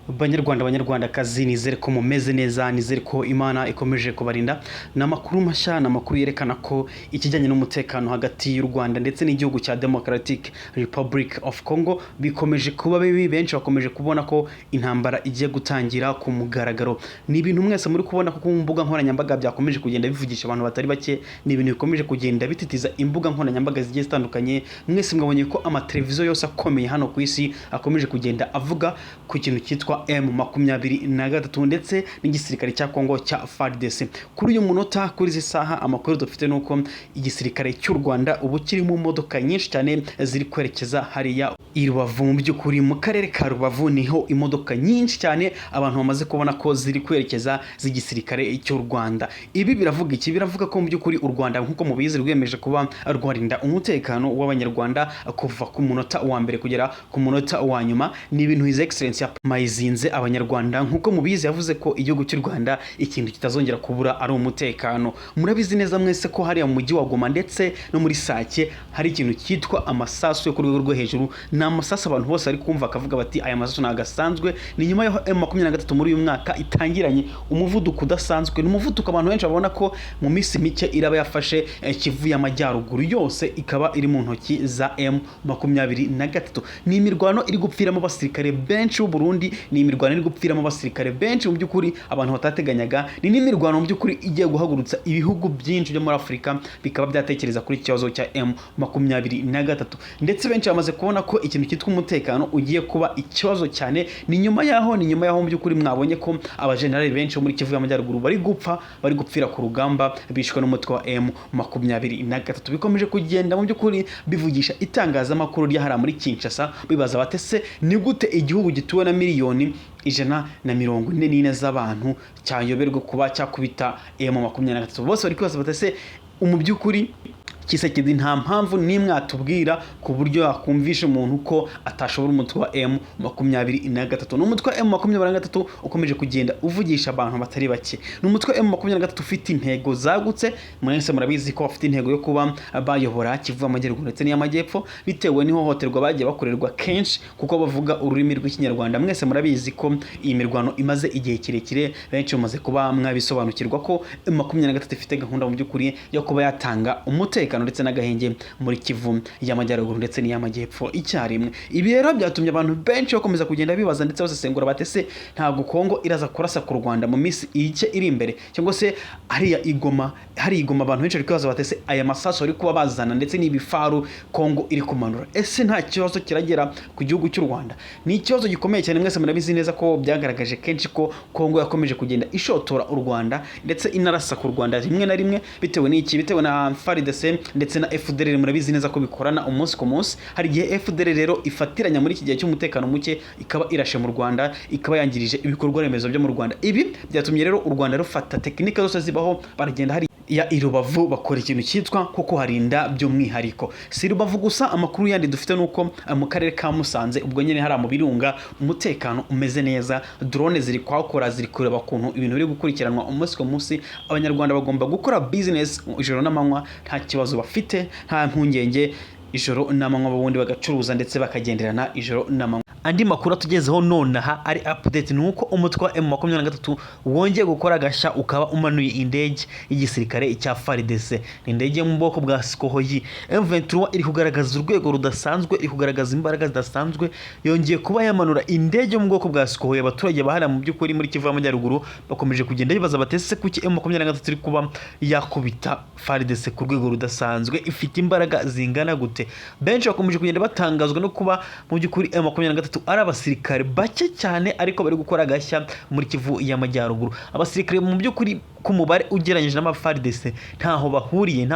Banyarwandakazi nizere ko mumeze neza, nizere ko Imana ikomeje kubarinda. Namakuru mashya, namakuru yerekana ko ikijyanye n'umutekano hagati y'u Rwanda ndetse n'igihugu cya Democratic Republic of Congo bikomeje kuba bibi. Benshi bakomeje kubona ko intambara igiye gutangira ku mugaragaro. Ni ibintu mwese muri kubona ko ku mbuga nkoranyambaga byakomeje kugenda bivugisha abantu batari bake. Ni ibintu bikomeje kugenda bititiza imbuga nkoranyambaga zigiye zitandukanye. Mwese mwabonye ko amateleviziyo yose akomeye hano ku isi akomeje kugenda avuga ku kintu cyitwa M23 ndetse n'igisirikare cya Congo cya FARDC. Kuri uyu munota, kuri izi saha, amakuru dufite nuko igisirikare cy'u Rwanda ubu kiri mu modoka nyinshi cyane ziri kwerekeza hariya i Rubavu. Mu by'ukuri mu karere ka Rubavu niho imodoka nyinshi cyane abantu bamaze kubona ko ziri kwerekeza z'igisirikare cy'u Rwanda. Ibi biravuga iki? Biravuga ko mu by'ukuri u Rwanda nk'uko mubizi rwemeje kuba rwarinda umutekano w'abanyarwanda kuva ku munota wa mbere kugera ku munota wa nyuma. Ni ibintu His Excellency mayizinze abanyarwanda. Nk'uko mubizi yavuze ko igihugu cy'u Rwanda ikintu kitazongera kubura ari umutekano. Murabizi neza mwese ko hariya mu mujyi wa Goma ndetse no muri Sake hari ikintu cyitwa amasasu yo ku rwego rwo hejuru. Ni amasasu abantu bose ari kumva akavuga bati aya masasu nagasanzwe. Ni nyuma yo M23 muri uyu mwaka itangiranye umuvuduko udasanzwe. Ni umuvuduko abantu benshi babona ko mu minsi mike iraba yafashe Kivu y'Amajyaruguru yose ikaba iri mu ntoki za M23. Ni imirwano iri gupfiramo abasirikare benshi b'u Burundi, ni imirwano iri gupfiramo abasirikare benshi mu by'ukuri abantu batateganyaga. Ni n'imirwano mu by'ukuri igiye guhagurutsa ibihugu byinshi byo muri Afurika bikaba byatekereza kuri ikibazo cya M23. Ndetse benshi bamaze kubona ko ikintu cyitwa umutekano ugiye kuba ikibazo cyane. Ni nyuma yaho mu by'ukuri mwabonye ko abajenerali benshi muri Kivu y'Amajyaruguru bari gupfira ku rugamba bishwe n'umutwe wa M23. Bikomeje kugenda mu by'ukuri bivugisha itangazamakuru ryahara muri Kinshasa, bibaza batese ni gute igihugu gituwe na miliyoni 144 z'abantu cyayoberwa kuba cyakubita M23. Bose bari kwibaza batese mu by'ukuri Kisekedi nta mpamvu nimwe atubwira ku buryo yakumvisha umuntu ko atashobora umutwe wa M23. N'umutwe wa M23 ukomeje kugenda uvugisha abantu batari bake. N'umutwe wa M23 ufite intego zagutse. Mwese murabizi ko bafite intego yo kuba bayobora Kivu y'Amajyaruguru ndetse n'iy'Amajyepfo bitewe n'ihohoterwa bagiye bakorerwa kenshi kuko bavuga ururimi rw'Ikinyarwanda. Mwese murabizi ko iyi mirwano imaze igihe kirekire. Benshi bamaze kuba mwabisobanukirwa ko M23 ifite gahunda mu by'ukuri yo kuba yatanga umutekano ndetse n'agahenge muri Kivu y'Amajyaruguru ndetse n'iy'Amajyepfo icyarimwe. Ibi rero byatumye abantu benshi bakomeza kugenda bibaza ndetse basesengura batese ntabwo Kongo iraza kurasa ku Rwanda mu minsi iri imbere, cyangwa se hari igoma abantu benshi bari kwibaza batese aya masaso ari kuba bazana ndetse n'ibifaru Kongo iri kumanura, ese nta kibazo kiragera ku gihugu cy'u Rwanda? Ni ikibazo gikomeye cyane. Mwese murabizi neza ko byagaragaje kenshi ko Kongo yakomeje kugenda ishotora u Rwanda ndetse inarasa ku Rwanda rimwe na rimwe bitewe na FARDC ndetse na FDLR. Murabizi neza ko bikorana umunsi ku munsi. Hari igihe FDLR rero ifatiranya muri iki gihe cy'umutekano muke ikaba irashe mu Rwanda, ikaba yangirije ibikorwa remezo byo mu Rwanda. Ibi byatumye rero u Rwanda rufata tekinike zose zibaho, baragenda hari ya Rubavu bakora ikintu cyitwa kuko harinda by'umwihariko. Si Rubavu gusa, amakuru yandi dufite nuko mu karere ka Musanze ubwo nyene hari mu Birunga umutekano umeze neza. Drone ziri kwakora, ziri kureba kuntu ibintu biri gukurikiranwa umunsi ku munsi. Abanyarwanda bagomba gukora business ijoro n'amanywa nta kibazo bafite, nta mpungenge. Ijoro n'amanywa babundi bagacuruza ndetse bakagenderana ijoro n'amanywa. Andi makuru atugezeho nonaha ari update nuko umutwe wa M23 wongeye gukora agashya ukaba umanuye indege y'igisirikare cya FARDC. Indege mu bwoko bwa Sukhoi. M23 iri kugaragaza urwego rudasanzwe, iri kugaragaza imbaraga zidasanzwe. Yongeye kuba yamanura indege mu bwoko bwa Sukhoi. Abaturage bahara mu by'ukuri muri Kivu y'Amajyaruguru bakomeje kugenda bibaza batese kuki M23 iri kuba yakubita FARDC ku rwego rudasanzwe, ifite imbaraga zingana gute? Benshi bakomeje kugenda batangazwa no kuba mu by'ukuri M23 ari abasirikare bake cyane ariko bari gukora agashya muri Kivu y'Amajyaruguru. Abasirikare mu by'ukuri ku mubare ugereranyije n'ama-FARDC ntaho bahuriye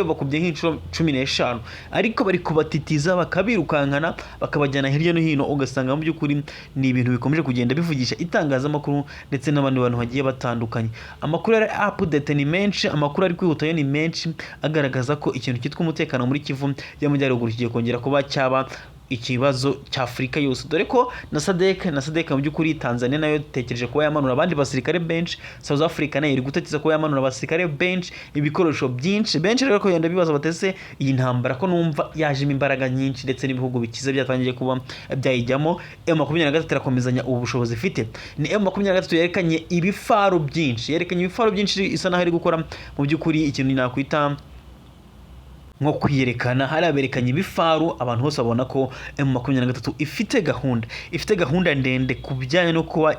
bakubye nk'inshuro 15, ariko bari kubatitiza bakabirukankana bakabajyana hirya no hino. Ugasanga mu by'ukuri ni ibintu bikomeje kugenda bivugisha itangazamakuru ndetse n'abandi bantu bagiye batandukanye. Amakuru ari update ni menshi, amakuru ari kwihuta yo ni menshi agaragaza ko ikintu cyitwa umutekano muri Kivu y'Amajyaruguru kigiye kongera kuba cyaba ikibazo cya Afurika yose, dore ko na SADC mu by'ukuri Tanzania nayo tekereje kuba yamanura abandi basirikare benshi, South Africa nayo iri gutekereza kuba yamanura abasirikare benshi, ibikoresho byinshi rero ko yenda bibaza batese iyi ntambara ko numva yajemo imbaraga nyinshi ndetse n'ibihugu bikize byatangiye kuba byayijyamo. M23 irakomezanya ubu bushobozi ifite, ni M23 yerekanye ibifaru byinshi, isa naho iri gukora mu by'ukuri ikintu nakwita nko kwiyerekana. Hari aberekanye ibifaru, abantu bose babona ko M23 ifite gahunda ndende ku bijyanye no kuba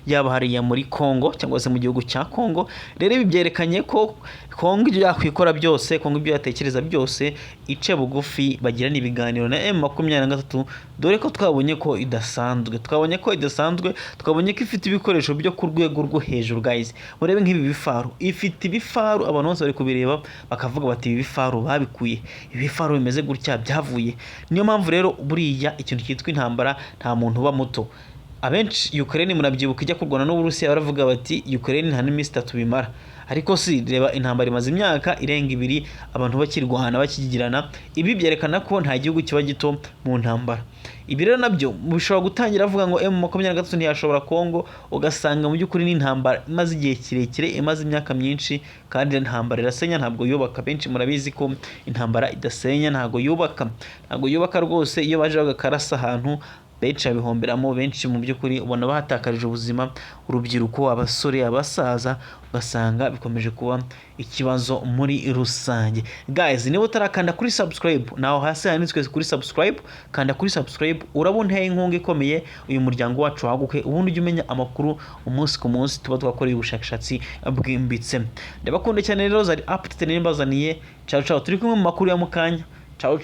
yaba hariya muri Congo cyangwa se mu gihugu cya Congo. Rero ibi byerekanye ko Congo ibyo yakwikora byose, Congo ibyo yatekereza byose, ice bugufi bagirana ibiganiro na M23, dore ko twabonye ko idasanzwe, twabonye ko ifite ibikoresho byo ku rwego rwo hejuru. Guys, murebe nk'ibi bifaru, ifite ibifaru abantu bose bari kubireba bakavuga bati ibi bifaru babikuye, ibifaru bimeze gutya byavuye. Niyo mpamvu rero buriya ikintu cyitwa intambara nta muntu uba muto. Abenshi Ukraine murabyibuka ijya kurwana n'Uburusiya baravuga bati Ukraine nta n'iminsi 3 bimara, ariko si reba intambara imaze imyaka irenga 2 abantu bakirwana bakigirana. Ibi byerekana ko nta gihugu kiba gito mu ntambara. Ibi rero nabyo bishobora gutangira avuga ngo M23 ntiyashobora Congo, ugasanga mu by'ukuri n'intambara imaze igihe kirekire, imaze imyaka myinshi, kandi intambara irasenya ntabwo yubaka. Benshi murabizi ko intambara idasenya, ntabwo yubaka rwose. Iyo baje bagakarasa ahantu benshi abihomberamo, benshi mu by'ukuri ubona bahatakarije ubuzima, urubyiruko, abasore, abasaza, ugasanga bikomeje kuba ikibazo muri rusange. Guys, niba utarakanda kuri subscribe, naho hasi handitswe kuri subscribe, kanda kuri subscribe, urabona inkunga ikomeye uyu muryango wacu waguke, ubundi ujye umenya amakuru umunsi ku munsi tuba twakoreye ubushakashatsi bwimbitse. Ndabakunda cyane rero, zari update n'imbazaniye. Ciao turi kumwe mu makuru ya mukanya. Ciao.